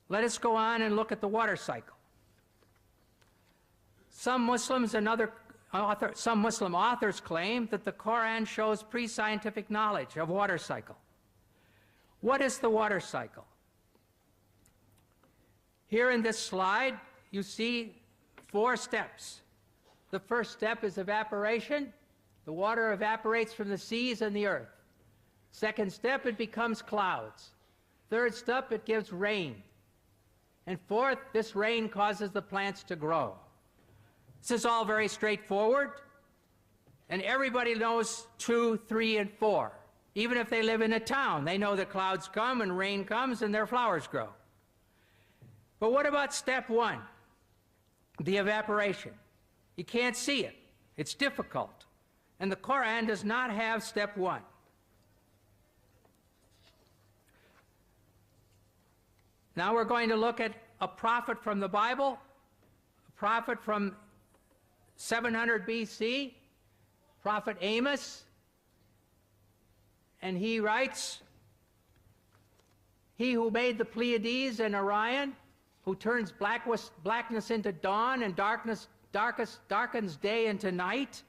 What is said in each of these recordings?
Let us go on and look at the water cycle. Some Muslim authors claim that the Qur'an shows pre-scientific knowledge of water cycle. What is the water cycle? Here in this slide, you see 4 steps. The first step is evaporation. The water evaporates from the seas and the earth. Second step, it becomes clouds. Third step, it gives rain. And fourth, this rain causes the plants to grow. This is all very straightforward, and everybody knows 2, 3, and 4. Even if they live in a town, they know that clouds come and rain comes and their flowers grow. But what about step 1, the evaporation? You can't see it. It's difficult. And the Qur'an does not have step 1. Now we're going to look at a prophet from the Bible, a prophet from 700 BC, Prophet Amos, and he writes, "He who made the Pleiades and Orion, who turns blackness into dawn and darkens day into night,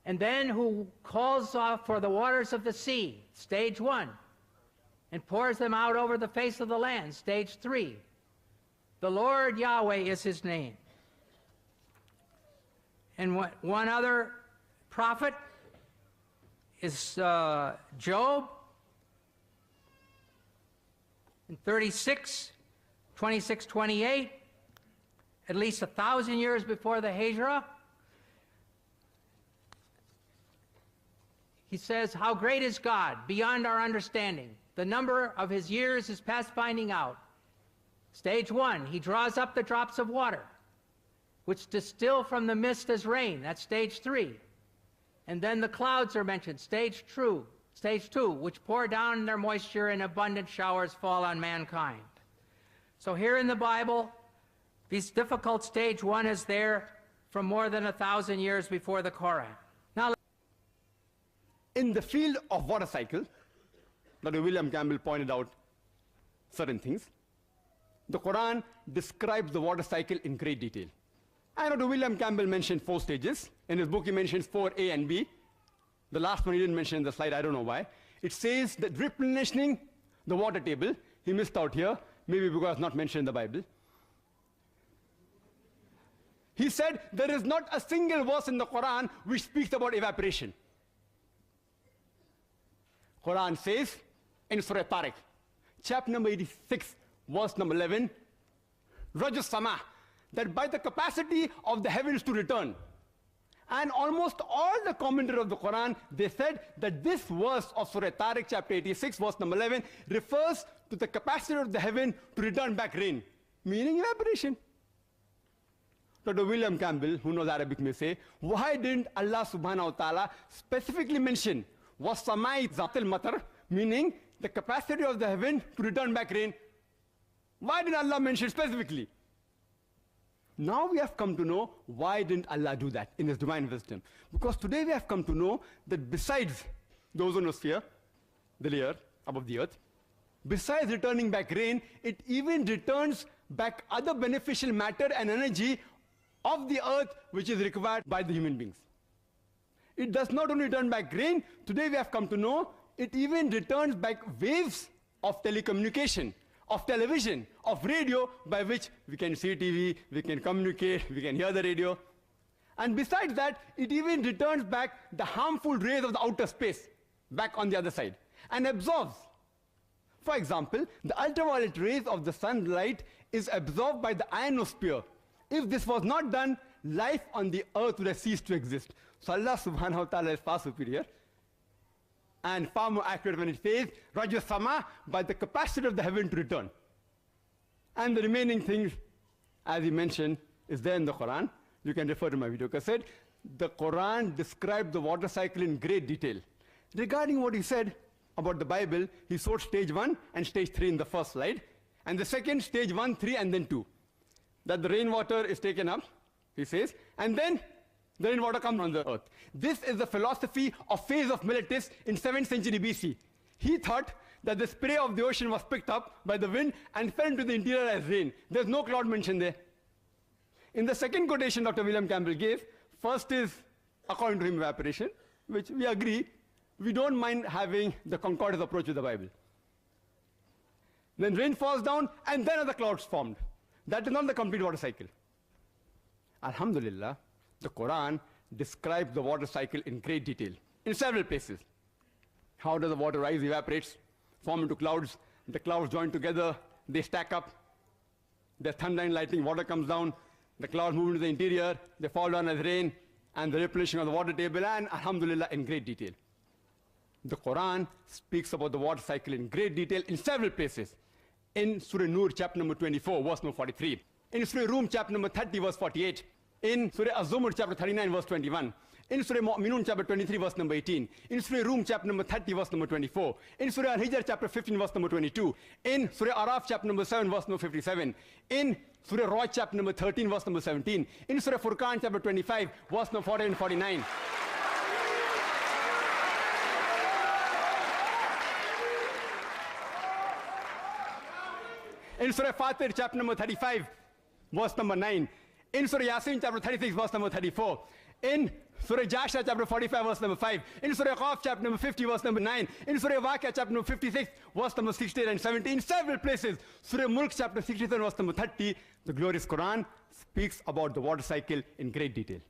and then who calls for the waters of the sea," stage 1, "and pours them out over the face of the land," stage 3. The Lord Yahweh is his name. And one other prophet is Job, in 36, 26, 28, at least 1,000 years before the Hijrah. He says, "How great is God, beyond our understanding. The number of his years is past finding out." Stage 1, he draws up the drops of water, which distill from the mist as rain. That's stage 3. And then the clouds are mentioned, stage 2, which pour down their moisture and abundant showers fall on mankind. So here in the Bible, this difficult stage 1 is there from more than 1,000 years before the Qur'an. Now, in the field of water cycle, Dr. William Campbell pointed out certain things. The Quran describes the water cycle in great detail. And Dr. William Campbell mentioned 4 stages. In his book, he mentions 4A and B. The last one he didn't mention in the slide, I don't know why. It says that replenishing the water table, he missed out here, maybe because it's not mentioned in the Bible. He said there is not a single verse in the Quran which speaks about evaporation. Quran says in Surah Tariq, chapter number 86, verse number 11, Rajus Sama, that by the capacity of the heavens to return. And almost all the commentators of the Quran, they said that this verse of Surah Tariq, chapter 86, verse number 11, refers to the capacity of the heaven to return back rain, meaning evaporation. Dr. William Campbell, who knows Arabic, may say, why didn't Allah subhanahu wa ta'ala specifically mention وَالسَّمَاءِ ذَاتِ الْمَطَرِ, meaning the capacity of the heaven to return back rain? Why did Allah mention specifically? Now we have come to know why didn't Allah do that in his divine wisdom. Because today we have come to know that besides the ozonosphere, the layer above the earth, besides returning back rain, it even returns back other beneficial matter and energy of the earth which is required by the human beings. It does not only return back rain, today we have come to know it even returns back waves of telecommunication, of television, of radio, by which we can see TV, we can communicate, we can hear the radio. And besides that, it even returns back the harmful rays of the outer space, back on the other side, and absorbs. For example, the ultraviolet rays of the sunlight is absorbed by the ionosphere. If this was not done, life on the earth would have ceased to exist. So Allah subhanahu wa ta'ala is far superior and far more accurate when it says, Rajya Sama, by the capacity of the heaven to return. And the remaining things, as he mentioned, is there in the Quran. You can refer to my video cassette. The Quran described the water cycle in great detail. Regarding what he said about the Bible, he showed stage 1 and stage 3 in the first slide, and the second, stage 1, 3, and then 2. That the rainwater is taken up, he says, and then the rainwater comes on the earth. This is the philosophy of phase of Miletus in 7th century BC. He thought that the spray of the ocean was picked up by the wind and fell into the interior as rain. There's no cloud mentioned there. In the second quotation Dr. William Campbell gave, first is, according to him, evaporation, which we agree, we don't mind having the concordance approach with the Bible. Then rain falls down, and then other clouds formed. That is not the complete water cycle. Alhamdulillah, the Quran describes the water cycle in great detail, in several places. How does the water rise, evaporates, form into clouds, the clouds join together, they stack up, there's thunder and lightning, water comes down, the clouds move into the interior, they fall down as rain, and the replenishing of the water table, and alhamdulillah, in great detail. The Quran speaks about the water cycle in great detail in several places. In Surah Nur, chapter number 24, verse number 43. In Surah Rum, chapter number 30, verse 48. In Surah Az-Zumar, chapter 39, verse 21. In Surah Mu'minun, chapter 23, verse number 18. In Surah Rum, chapter number 30, verse number 24. In Surah Al-Hijr, chapter 15, verse number 22. In Surah Araf, chapter number 7, verse number 57. In Surah Ra'd, chapter number 13, verse number 17. In Surah Furqan, chapter 25, verse number 40 and 49. In Surah Fatir, chapter number 35, verse number 9. In Surah Yasin, chapter 36, verse number 34. In Surah Jasha, chapter 45, verse number 5. In Surah Qaf, chapter number 50, verse number 9. In Surah Waqia, chapter number 56, verse number 16 and 17. In several places. Surah Mulk, chapter 67, verse number 30. The glorious Quran speaks about the water cycle in great detail.